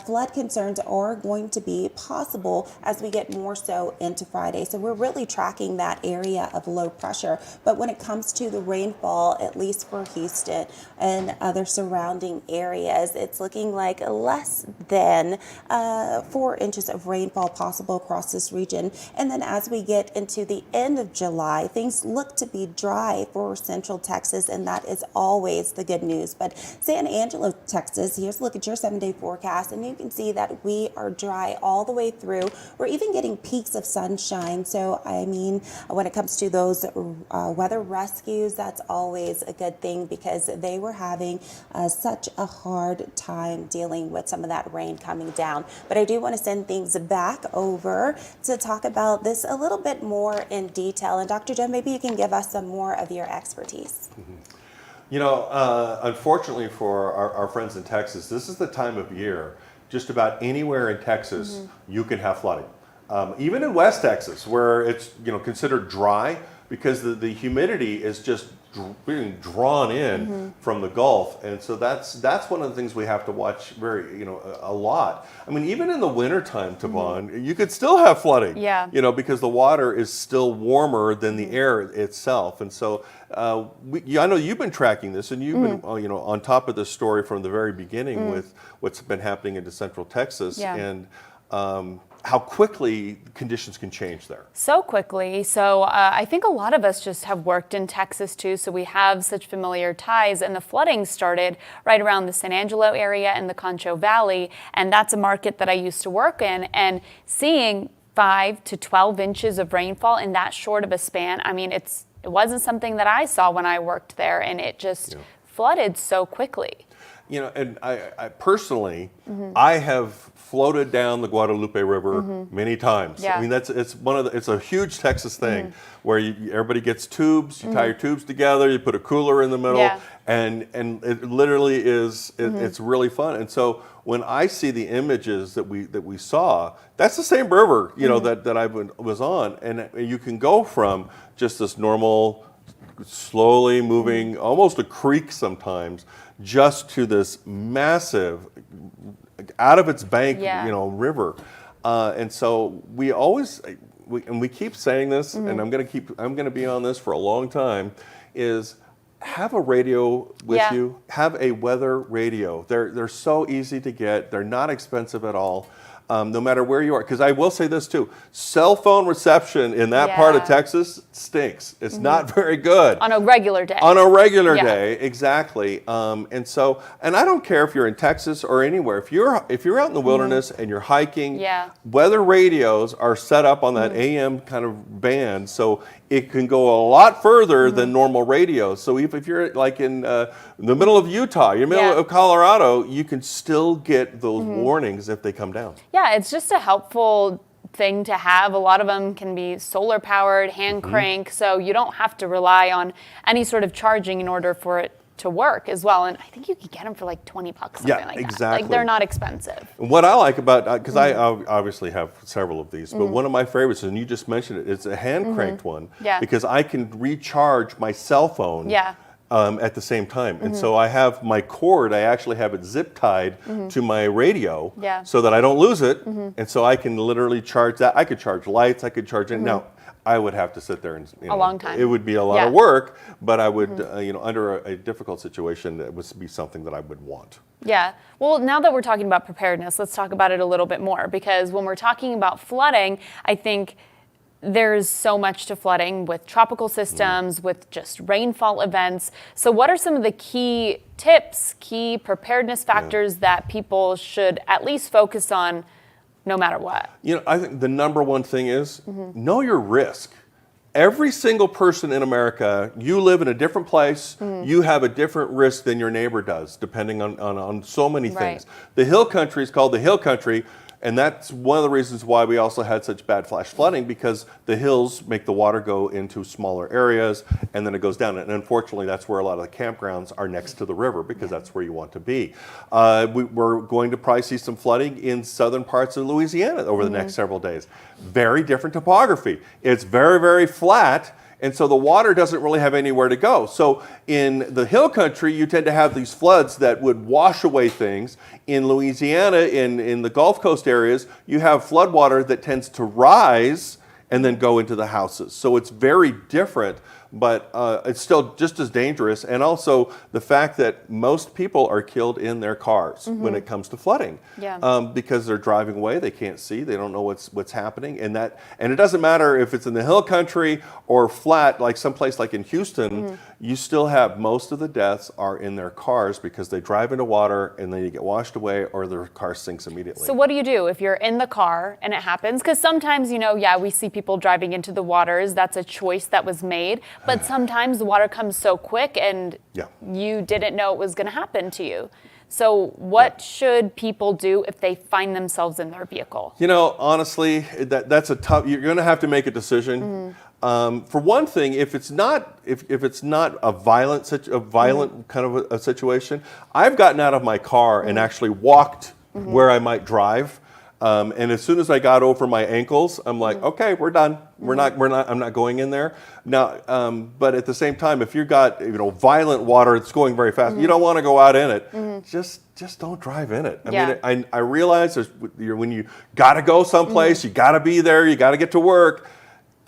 flood concerns are going to be possible as we get more so into Friday. So we're really tracking that area of low pressure. But when it comes to the rainfall, at least for Houston and other surrounding areas, it's looking like less than 4 inches of rainfall possible across this region. And then as we get into the end of July, things look to be dry for central Texas, and that is always the good news. But San Angelo, Texas, here's a look at your 7-day forecast, and you can see that we are dry all the way through. We're even getting peaks of sunshine. So, I mean, when it comes to those weather rescues, that's always a good thing, because they were having such a hard time dealing with some of that rain coming down. But I do want to send things back over to talk about this a little bit more in detail. And Dr. Jen, maybe you can give us some more of your expertise. You know, unfortunately for our friends in Texas, this is the time of year, just about anywhere in Texas, you can have flooding. Even in West Texas, where it's considered dry, because the humidity is just being drawn in from the Gulf, and so that's one of the things we have to watch a lot. I mean, even in the wintertime, Taban, you could still have flooding. Yeah. Because the water is still warmer than the air itself, and so I know you've been tracking this, and you've been on top of this story from the very beginning with what's been happening into Central Texas, and how quickly conditions can change there. So quickly. So I think a lot of us just have worked in Texas too, so we have such familiar ties. And the flooding started right around the San Angelo area and the Concho Valley, and that's a market that I used to work in. And seeing 5 to 12 inches of rainfall in that short of a span, I mean, it wasn't something that I saw when I worked there, and it just flooded so quickly. And I personally, I have floated down the Guadalupe River many times. Yeah. I mean, it's a huge Texas thing where everybody gets tubes, you tie your tubes together, you put a cooler in the middle, and it literally is, it's really fun. And so when I see the images that we saw, that's the same river, that I was on, and you can go from just this normal, slowly moving, almost a creek sometimes, just to this massive, out of its bank, river. And so we keep saying this, and I'm going to be on this for a long time, is have a radio with Yeah. you. Have a weather radio. They're so easy to get. They're not expensive at all. No matter where you are. Because I will say this too, cell phone reception in that part of Yeah. Texas stinks. It's not very good. On a regular day. On a regular Yeah. day, exactly. And I don't care if you're in Texas or anywhere. If you're out in the wilderness and you're hiking, Yeah. weather radios are set up on that AM kind of band, so it can go a lot further than normal radios. So if you're like in the middle of Utah, you're in the middle Yeah. of Colorado, you can still get those warnings if they come down. Yeah, it's just a helpful thing to have. A lot of them can be solar powered, hand crank, so you don't have to rely on any sort of charging in order for it to work as well. And I think you could get them for like $20, something Yeah, like that. exactly. Like they're not expensive. What I like about, because I obviously have several of these, but one of my favorites, and you just mentioned it, it's a hand cranked one. Yeah. Because I can recharge my cell phone Yeah. at the same time. And so I have my cord, I actually have it zip tied to my radio Yeah. so that I don't lose it. And so I can literally charge that. I could charge lights, I could charge it. Now, I would have to sit there and A long time. It would be a lot Yeah. of work, but I would, under a difficult situation, it would be something that I would want. Yeah. Well, now that we're talking about preparedness, let's talk about it a little bit more, because when we're talking about flooding, I think there's so much to flooding with tropical systems, with just rainfall events. So what are some of the key tips, key preparedness factors that people should at least focus on no matter what? I think the number one thing is know your risk. Every single person in America, you live in a different place, you have a different risk than your neighbor does, depending on so many things. Right. The hill country is called the hill country, and that's one of the reasons why we also had such bad flash flooding, because the hills make the water go into smaller areas and then it goes down. And unfortunately, that's where a lot of the campgrounds are next to the river, because that's where you want to be. We're going to probably see some flooding in southern parts of Louisiana over the next several days. Very different topography. It's very, very flat. And so the water doesn't really have anywhere to go. So in the hill country, you tend to have these floods that would wash away things. In Louisiana, in the Gulf Coast areas, you have flood water that tends to rise and then go into the houses. So it's very different, but it's still just as dangerous. And also the fact that most people are killed in their cars when it comes to flooding, because they're driving away, they can't see, they don't know what's happening, and it doesn't matter if it's in the hill country or flat, like someplace like in Houston, you still have most of the deaths are in their cars because they drive into water and then you get washed away or their car sinks immediately. So what do you do if you're in the car and it happens? Because sometimes, we see people driving into the waters. That's a choice that was made. But sometimes the water comes so quick and you didn't know it was going to happen to you. So what should people do if they find themselves in their vehicle? Honestly, that's a tough. You're going to have to make a decision. For one thing, if it's not a violent kind of a situation, I've gotten out of my car and actually walked where I might drive. And as soon as I got over my ankles, I'm like, okay, we're done. I'm not going in there. Now, but at the same time, if you've got, violent water that's going very fast, you don't want to go out in it. Just don't drive in it. I mean, I realize when you got to go someplace, you got to be there, you got to get to work.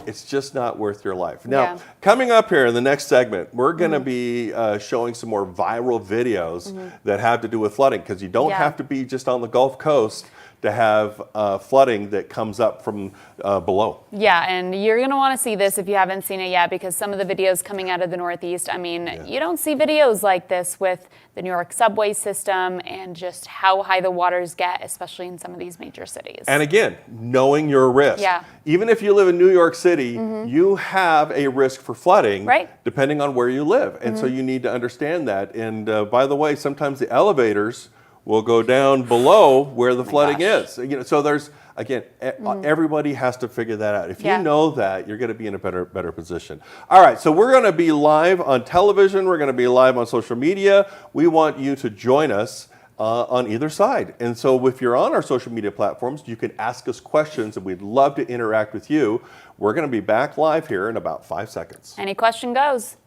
It's just not worth your life. Now, coming up here in the next segment, we're going to be showing some more viral videos that have to do with flooding, because you don't have to be just on the Gulf Coast to have flooding that comes up from below. Yeah, and you're going to want to see this if you haven't seen it yet, because some of the videos coming out of the Northeast, you don't see videos like this with the New York subway system and just how high the waters get, especially in some of these major cities. And again, knowing your risk. Yeah. Even if you live in New York City, you have a risk for flooding, depending on where you live. And so you need to understand that. And by the way, sometimes the elevators will go down below where the flooding is. So there's, again, everybody has to figure that out. If you know that, you're going to be in a better position. All right, so we're going to be live on television. We're going to be live on social media. We want you to join us on either side. And so if you're on our social media platforms, you can ask us questions, and we'd love to interact with you. We're going to be back live here in about 5 seconds. Any question goes.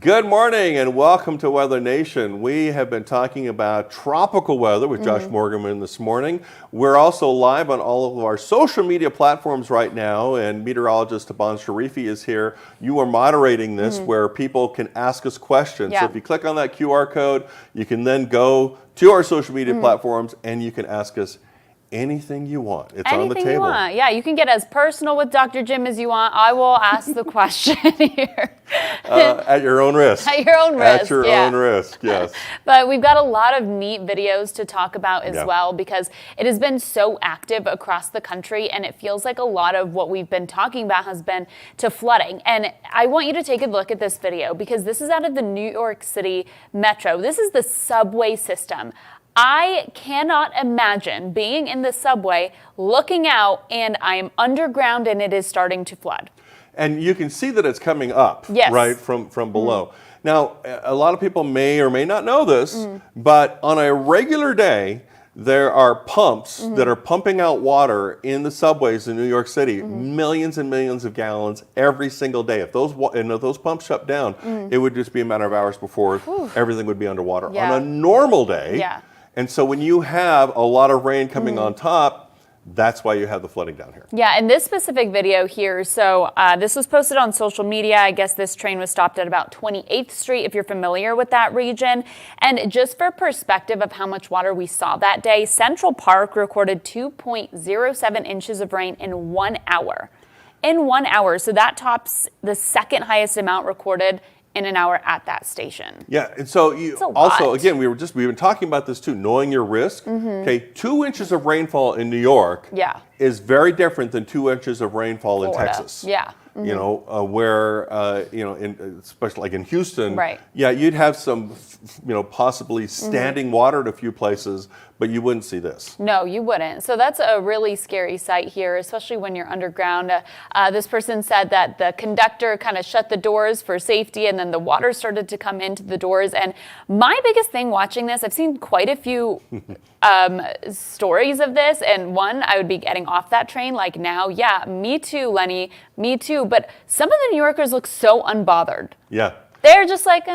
Good morning and welcome to Weather Nation. We have been talking about tropical weather with Josh Morgerman this morning. We're also live on all of our social media platforms right now, and meteorologist Taban Sharifi is here. You are moderating this where people can ask us questions. Yeah. So if you click on that QR code, you can then go to our social media platforms and you can ask us anything you want. It's on the table. Anything you want. Yeah, you can get as personal with Dr. Jim as you want. I will ask the question here. At your own risk. At your own risk. At your own risk, yes. But we've got a lot of neat videos to talk about as Yeah. well, because it has been so active across the country, and it feels like a lot of what we've been talking about has been to flooding. And I want you to take a look at this video because this is out of the New York City Metro. This is the subway system. I cannot imagine being in the subway, looking out, and I'm underground and it is starting to flood. And you can see that it's coming up, Yes. right, from below. Now, a lot of people may or may not know this, but on a regular day, there are pumps that are pumping out water in the subways in New York City, millions and millions of gallons every single day. If those pumps shut down, it would just be a matter of hours before everything would be underwater. Yeah. On a normal day, Yeah. and so when you have a lot of rain coming on top, that's why you have the flooding down here. Yeah, and this specific video here, so this was posted on social media. I guess this train was stopped at about 28th Street, if you're familiar with that region. And just for perspective of how much water we saw that day, Central Park recorded 2.07 inches of rain in 1 hour. In 1 hour, so that tops the second highest amount recorded in an hour at that station. Yeah, and so you a also, lot. again, we've been talking about this too, knowing your risk. Okay, 2 inches of rainfall in New York Yeah. is very different than 2 inches of rainfall in Florida. Texas. Yeah. You know, where, especially like in Houston, Right. yeah, you'd have some, possibly standing water at a few places, but you wouldn't see this. No, you wouldn't. So that's a really scary sight here, especially when you're underground. This person said that the conductor kind of shut the doors for safety, and then the water started to come into the doors. And my biggest thing watching this, I've seen quite a few stories of this, and one, I would be getting off that train like now. Yeah, me too, Lenny, me too. But some of the New Yorkers look so unbothered. Yeah. They're just like,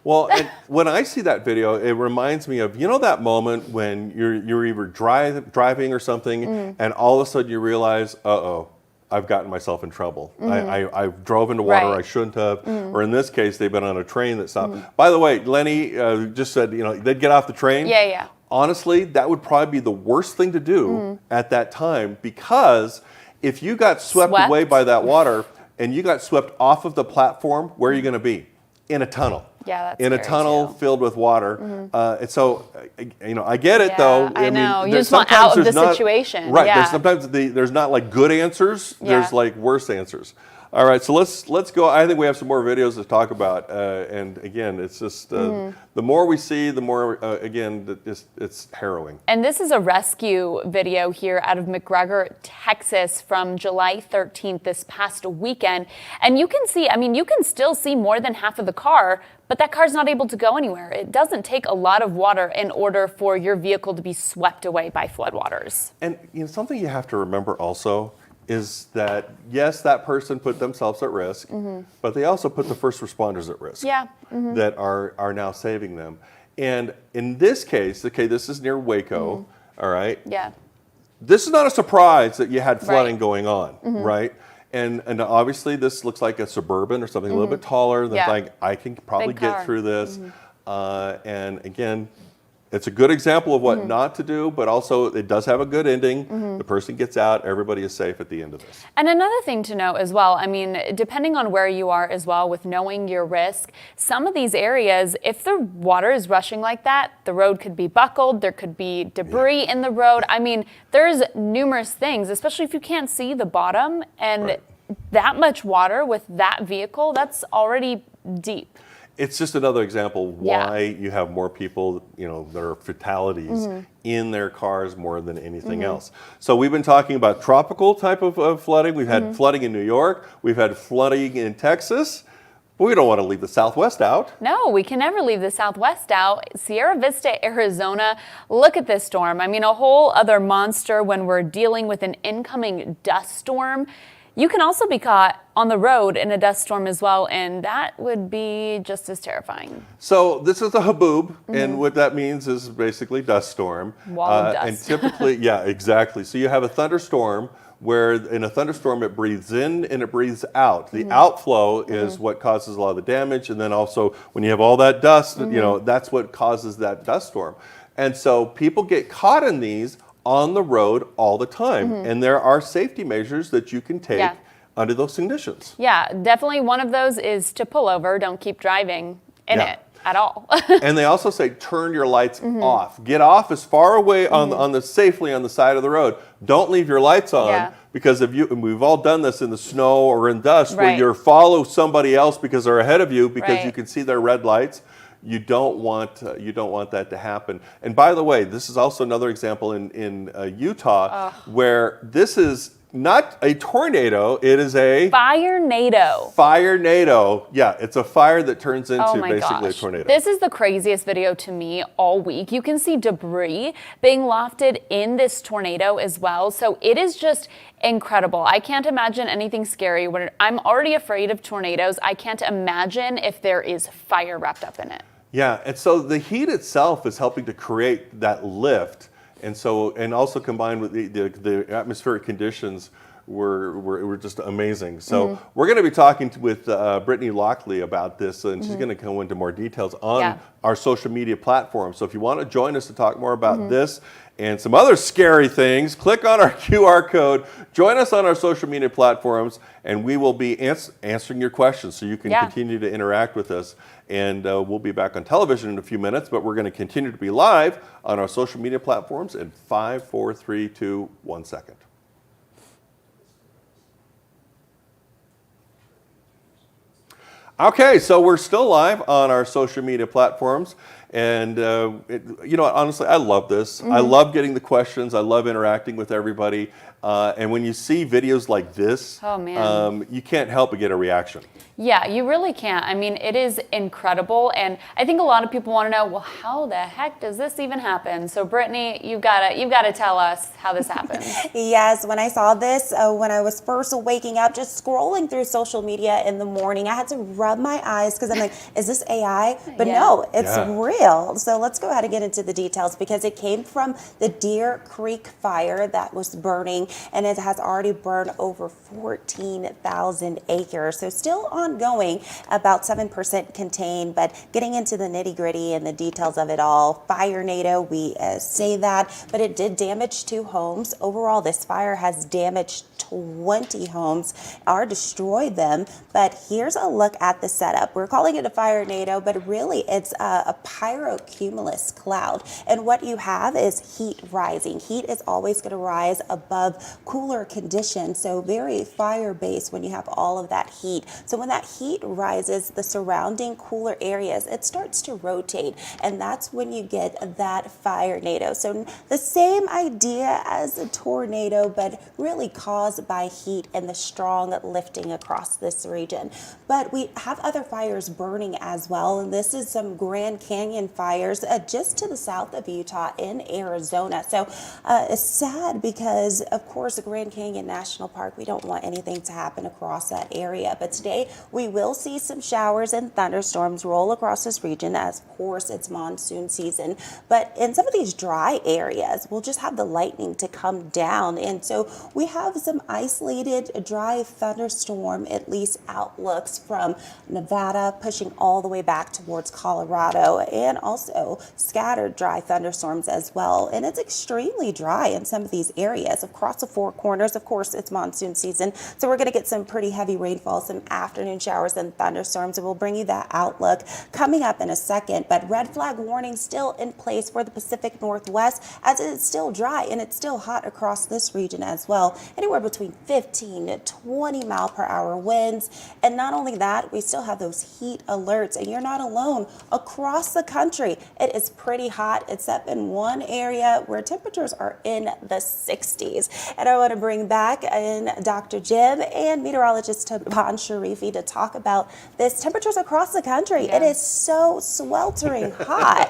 Well, and when I see that video, it reminds me of, that moment when you're either driving or something, and all of a sudden you realize, uh-oh, I've gotten myself in trouble. I drove into water Right. I shouldn't have. Or in this case, they've been on a train that stopped. By the way, Lenny just said, they'd get off the train. Yeah. Honestly, that would probably be the worst thing to do at that time, because if you got swept away by that water and you got swept off of the platform, where are you going to be? In a tunnel. Yeah, that's in a scary, tunnel too. filled with water. And so, I get it though. I know. You there's just want sometimes out of there's the not- situation. Right. Yeah. There's sometimes there's not like good answers. Yeah. There's like worse answers. All right. So let's go. I think we have some more videos to talk about. And again, it's just the more we see, the more again it's harrowing. And this is a rescue video here out of McGregor, Texas from July 13th, this past weekend. And you can see, you can still see more than half of the car, but that car's not able to go anywhere. It doesn't take a lot of water in order for your vehicle to be swept away by floodwaters. And something you have to remember also is that, yes, that person put themselves at risk, but they also put the first responders at risk. Yeah. That are now saving them. And in this case, okay, this is near Waco, all right? Yeah. This is not a surprise that you had flooding Right. going on, right? And obviously this looks like a Suburban or something a little bit taller. That's Yeah. like, I can probably Big car. get through this. And again, it's a good example of what not to do, but also it does have a good ending. The person gets out, everybody is safe at the end of this. And another thing to note as well, depending on where you are as well with knowing your risk, some of these areas, if the water is rushing like that, the road could be buckled, there could be debris in the road. There's numerous things, especially if you can't see the bottom, and Right. that much water with that vehicle, that's already deep. It's just another example Yeah. why you have more people, that are fatalities in their cars more than anything else. So we've been talking about tropical type of flooding. We've had flooding in New York. We've had flooding in Texas. But we don't want to leave the Southwest out. No, we can never leave the Southwest out. Sierra Vista, Arizona, look at this storm. A whole other monster when we're dealing with an incoming dust storm. You can also be caught on the road in a dust storm as well, and that would be just as terrifying. So this is a haboob, and what that means is basically dust storm. Wall of dust. And typically, yeah, exactly. So you have a thunderstorm where in a thunderstorm it breathes in and it breathes out. The outflow is what causes a lot of the damage, and then also when you have all that dust, you know, that's what causes that dust storm. And so people get caught in these on the road all the time, and there are safety measures that you can take under those conditions. Yeah, definitely one of those is to pull over. Don't keep driving in it at all. And they also say turn your lights off. Get off as far away safely on the side of the road. Don't leave your lights on because if you, and we've all done this in the snow or in dust, where you follow somebody else because they're ahead of you because you can see their red lights. You don't want that to happen. And by the way, this is also another example in Utah where this is not a tornado, it is a Fire-nado. Fire-nado. Yeah, it's a fire that turns into basically a tornado. This is the craziest video to me all week. You can see debris being lofted in this tornado as well. So it is just incredible. I can't imagine anything scary. When I'm already afraid of tornadoes, I can't imagine if there is fire wrapped up in it. Yeah, and so the heat itself is helping to create that lift. And so, and also combined with the atmospheric conditions were just amazing. So we're going to be talking with Brittany Lockley about this, and she's going to go into more details on our social media platform. So if you want to join us to talk more about this and some other scary things, click on our QR code, join us on our social media platforms, and we will be answering your questions so you can continue to interact with us. And we'll be back on television in a few minutes, but we're going to continue to be live on our social media platforms in 5, 4, 3, 2, 1 second. Okay, so we're still live on our social media platforms. And you know what, honestly, I love this. I love getting the questions. I love interacting with everybody. And when you see videos like this, you can't help but get a reaction. Yeah, you really can't. I mean, it is incredible. And I think a lot of people want to know, well, how the heck does this even happen? So Brittany, you've got to tell us how this happens. Yes, when I saw this, when I was first waking up, just scrolling through social media in the morning, I had to rub my eyes because I'm like, is this AI? But no, it's real. So let's go ahead and get into the details because it came from the Deer Creek fire that was burning, and it has already burned over 14,000 acres. So still ongoing, about 7% contained, but getting into the nitty gritty and the details of it all. Fire-nado, we say that, but it did damage 2 homes. Overall, this fire has damaged 20 homes or destroyed them. But here's a look at the setup. We're calling it a fire-nado, but really it's a pyrocumulus cloud. And what you have is heat rising. Heat is always going to rise above cooler conditions, so very fire-based when you have all of that heat. So when that heat rises, the surrounding cooler areas, it starts to rotate, and that's when you get that fire-nado. So the same idea as a tornado, but really caused by heat and the strong lifting across this region. But we have other fires burning as well, and this is some Grand Canyon fires just to the south of Utah in Arizona. So it's sad because, of course, the Grand Canyon National Park, we don't want anything to happen across that area. But today we will see some showers and thunderstorms roll across this region as, of course, it's monsoon season. But in some of these dry areas, we'll just have the lightning to come down. And so we have some isolated dry thunderstorm, at least outlooks from Nevada pushing all the way back towards Colorado, and also scattered dry thunderstorms as well. And it's extremely dry in some of these areas across the Four Corners. Of course, it's monsoon season, so we're going to get some pretty heavy rainfall, some afternoon showers and thunderstorms, and we'll bring you that outlook coming up in a second. But red flag warning still in place for the Pacific Northwest, as it's still dry and it's still hot across this region as well, anywhere between 15 to 20 mile per hour winds. And not only that, we still have those heat alerts, and you're not alone. Across the country, it is pretty hot, except in one area where temperatures are in the 60s. And I want to bring back in Dr. Jim and meteorologist Taban Sharifi to talk about this. Temperatures across the country, it is so sweltering hot.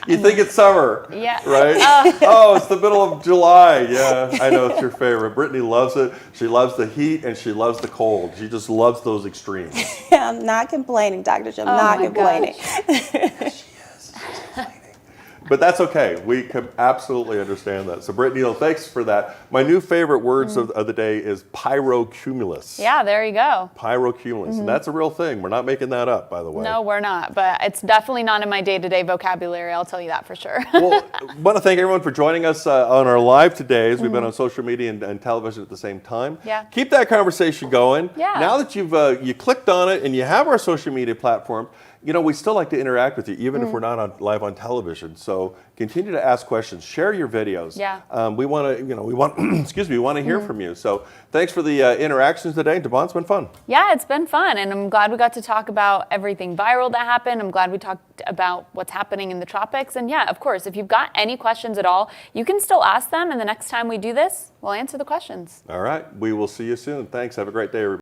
You think it's summer, Yeah. right? Oh, it's the middle of July. Yeah, I know it's your favorite. Brittany loves it. She loves the heat and she loves the cold. She just loves those extremes. I'm not complaining, Dr. Jim, not my complaining. But that's okay. We can absolutely understand that. So, Brittany, thanks for that. My new favorite words of the day is pyrocumulus. Yeah, there you go. Pyrocumulus. And that's a real thing. We're not making that up, by the way. No, we're not, but it's definitely not in my day-to-day vocabulary, I'll tell you that for sure. Well, I want to thank everyone for joining us on our live today as we've been on social media and television at the same time. Yeah. Keep that conversation going. Yeah. Now that you've you clicked on it and you have our social media platform, you know, we still like to interact with you, even if we're not live on television. So continue to ask questions, share your videos. Yeah. We want to, we want, excuse me, we want to hear from you. So thanks for the interactions today. Devon, it's been fun. Yeah, it's been fun, and I'm glad we got to talk about everything viral that happened. I'm glad we talked about what's happening in the tropics. And yeah, of course, if you've got any questions at all, you can still ask them, and the next time we do this, we'll answer the questions. All right. We will see you soon. Thanks. Have a great day, everybody.